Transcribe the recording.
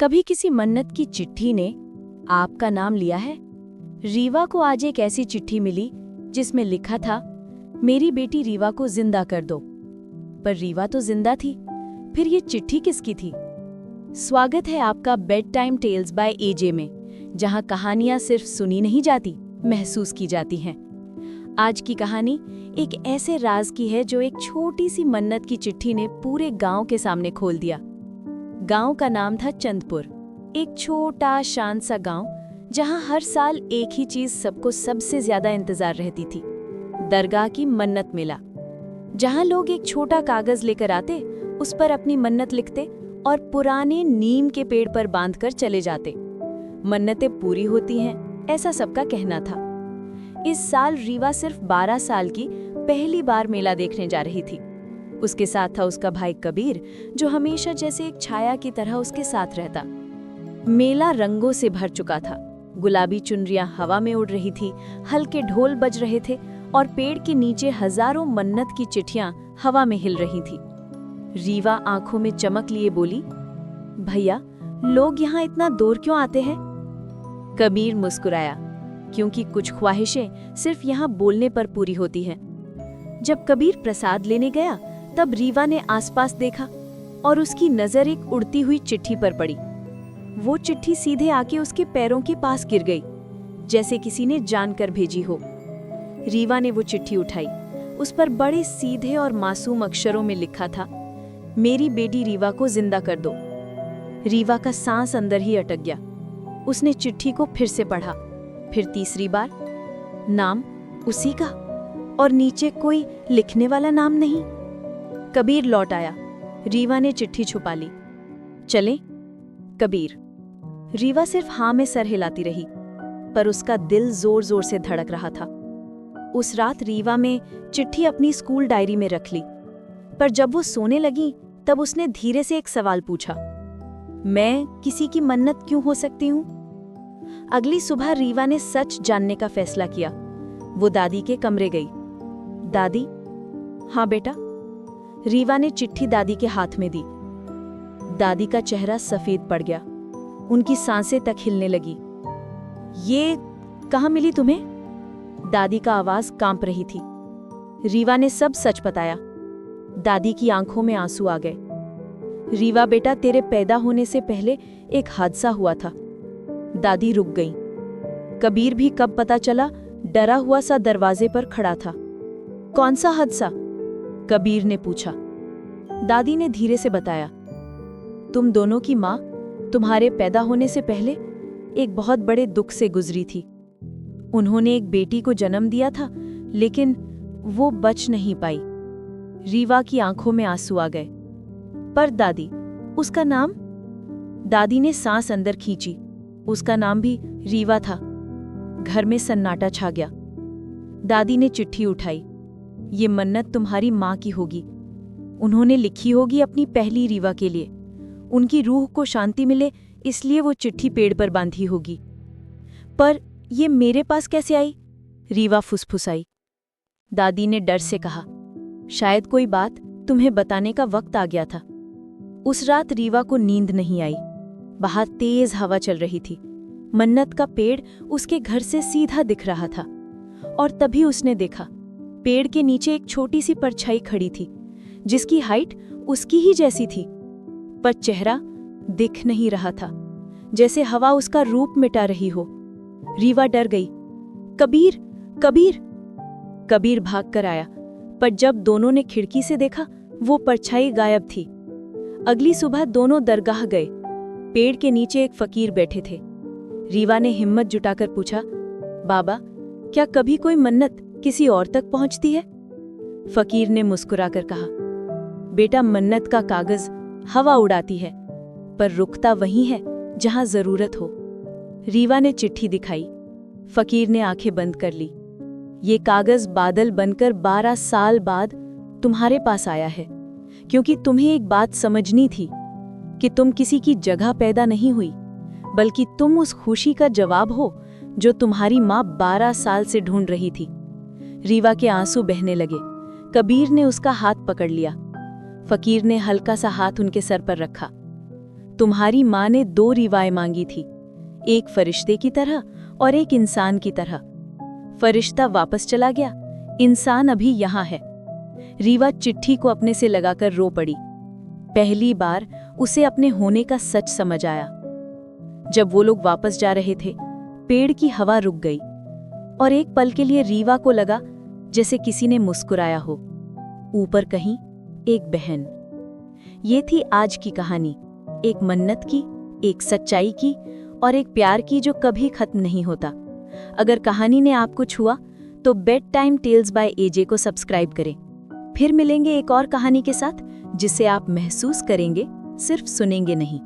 कभी किसी मन्नत की चिट्ठी ने आपका नाम लिया है? रीवा को आज एक ऐसी चिट्ठी मिली जिसमें लिखा था, मेरी बेटी रीवा को जिंदा कर दो। पर रीवा तो जिंदा थी, फिर ये चिट्ठी किसकी थी? स्वागत है आपका bed time tales by AJ में, जहां कहानियां सिर्फ सुनी नहीं जाती, महसूस की जाती हैं। आज की कहानी एक ऐसे राज की है जो एक छोटी सी मन्नत की चिट्ठी ने पूरे गांव के सामने खोल दिया। गांव का नाम था चंदपुर, एक छोटा शांत सा गांव जहां हर साल एक ही चीज सबको सबसे ज्यादा इंतजार रहती थी, दरगाह की मन्नत मेला। जहां लोग एक छोटा कागज लेकर आते, उस पर अपनी मन्नत लिखते और पुराने नीम के पेड़ पर बांधकर चले जाते। मन्नतें पूरी होती हैं, ऐसा सबका कहना था। इस साल रीवा सिर्फ 12 साल की पहली बार मेला देखने जा रही थी। उसके साथ था उसका भाई कबीर, जो हमेशा जैसे एक छाया की तरह उसके साथ रहता। मेला रंगों से भर चुका था। गुलाबी चुनरियां हवा में उड़ रही थी, हल्के ढोल बज रहे थे और पेड़ के नीचे हजारों मन्नत की चिट्ठियां हवा में हिल रही थी। रीवा आंखों में चमक लिए बोली, भैया, लोग यहाँ इतना दूर क्यों आते हैं? कबीर मुस्कुराया, क्योंकि कुछ ख्वाहिशें सिर्फ यहाँ बोलने पर पूरी होती हैं। जब कबीर प्रसाद लेने गया, तब रीवा ने आसपास देखा और उसकी नजर एक उड़ती हुई चिट्ठी पर पड़ी। वो चिट्ठी सीधे आके उसके पैरों के पास गिर गई, जैसे किसी ने जानकर भेजी हो। रीवा ने वो चिट्ठी उठाई। उस पर बड़े सीधे और मासूम अक्षरों में लिखा था, मेरी बेटी रीवा को जिंदा कर दो। रीवा का सांस अंदर ही अटक गया। उसने चिट्ठी को फिर से पढ़ा, फिर तीसरी बार। नाम उसी का, और नीचे कोई लिखने वाला नाम नहीं। कबीर लौट आया। रीवा ने चिट्ठी छुपा ली। चलें? कबीर। रीवा सिर्फ हाँ में सर हिलाती रही, पर उसका दिल जोर जोर से धड़क रहा था। उस रात रीवा में चिट्ठी अपनी स्कूल डायरी में रख ली, पर जब वो सोने लगी तब उसने धीरे से एक सवाल पूछा, मैं किसी की मन्नत क्यों हो सकती हूँ? अगली सुबह रीवा ने सच जानने का फैसला किया। वो दादी के कमरे गई। दादी? हाँ बेटा। रीवा ने चिट्ठी दादी के हाथ में दी। दादी का चेहरा सफेद पड़ गया, उनकी सांसें तक हिलने लगी। ये कहाँ मिली तुम्हें? दादी का आवाज कांप रही थी। रीवा ने सब सच बताया। दादी की आंखों में आंसू आ गए। रीवा बेटा, तेरे पैदा होने से पहले एक हादसा हुआ था। दादी रुक गई। कबीर भी कब पता चला, डरा हुआ सा दरवाजे पर खड़ा था। कौन सा हादसा? कबीर ने पूछा। दादी ने धीरे से बताया, तुम दोनों की माँ तुम्हारे पैदा होने से पहले एक बहुत बड़े दुख से गुजरी थी। उन्होंने एक बेटी को जन्म दिया था, लेकिन वो बच नहीं पाई। रीवा की आंखों में आंसू आ गए। पर दादी, उसका नाम? दादी ने सांस अंदर खींची। उसका नाम भी रीवा था। घर में सन्नाटा छा गया। दादी ने चिट्ठी उठाई। ये मन्नत तुम्हारी माँ की होगी। उन्होंने लिखी होगी अपनी पहली रीवा के लिए। उनकी रूह को शांति मिले, इसलिए वो चिट्ठी पेड़ पर बांधी होगी। पर ये मेरे पास कैसे आई? रीवा फुसफुसाई। दादी ने डर से कहा, शायद कोई बात तुम्हें बताने का वक्त आ गया था। उस रात रीवा को नींद नहीं आई। बाहर तेज हवा चल रही थी। मन्नत का पेड़ उसके घर से सीधा दिख रहा था, और तभी उसने देखा, पेड़ के नीचे एक छोटी सी परछाई खड़ी थी, जिसकी हाइट उसकी ही जैसी थी, पर चेहरा दिख नहीं रहा था, जैसे हवा उसका रूप मिटा रही हो। रीवा डर गई। कबीर, कबीर! कबीर भाग कर आया, पर जब दोनों ने खिड़की से देखा, वो परछाई गायब थी। अगली सुबह दोनों दरगाह गए। पेड़ के नीचे एक फकीर बैठे थे। रीवा ने हिम्मत जुटाकर पूछा, बाबा, क्या कभी कोई मन्नत किसी और तक पहुंचती है? फकीर ने मुस्कुराकर कहा, बेटा, मन्नत का कागज हवा उड़ाती है, पर रुकता वहीं है जहां जरूरत हो। रीवा ने चिट्ठी दिखाई। फकीर ने आंखें बंद कर ली। ये कागज बादल बनकर 12 साल बाद तुम्हारे पास आया है, क्योंकि तुम्हें एक बात समझनी थी कि तुम किसी की जगह पैदा नहीं हुई, बल्कि तुम उस खुशी का जवाब हो जो तुम्हारी माँ 12 साल से ढूंढ रही थी। रीवा के आंसू बहने लगे। कबीर ने उसका हाथ पकड़ लिया। फकीर ने हल्का सा हाथ उनके सर पर रखा। तुम्हारी माँ ने 2 रीवाएं मांगी थी, एक फरिश्ते की तरह और एक इंसान की तरह। फरिश्ता वापस चला गया, इंसान अभी यहाँ है। रीवा चिट्ठी को अपने से लगाकर रो पड़ी। पहली बार उसे अपने होने का सच समझ आया। जब वो लोग वापस जा रहे थे, पेड़ की हवा रुक गई और एक पल के लिए रीवा को लगा जैसे किसी ने मुस्कुराया हो। ऊपर कहीं एक बहन। ये थी आज की कहानी, एक मन्नत की, एक सच्चाई की और एक प्यार की जो कभी खत्म नहीं होता। अगर कहानी ने आपको छुआ तो bed time tales by AJ को सब्सक्राइब करें। फिर मिलेंगे एक और कहानी के साथ जिसे आप महसूस करेंगे, सिर्फ सुनेंगे नहीं।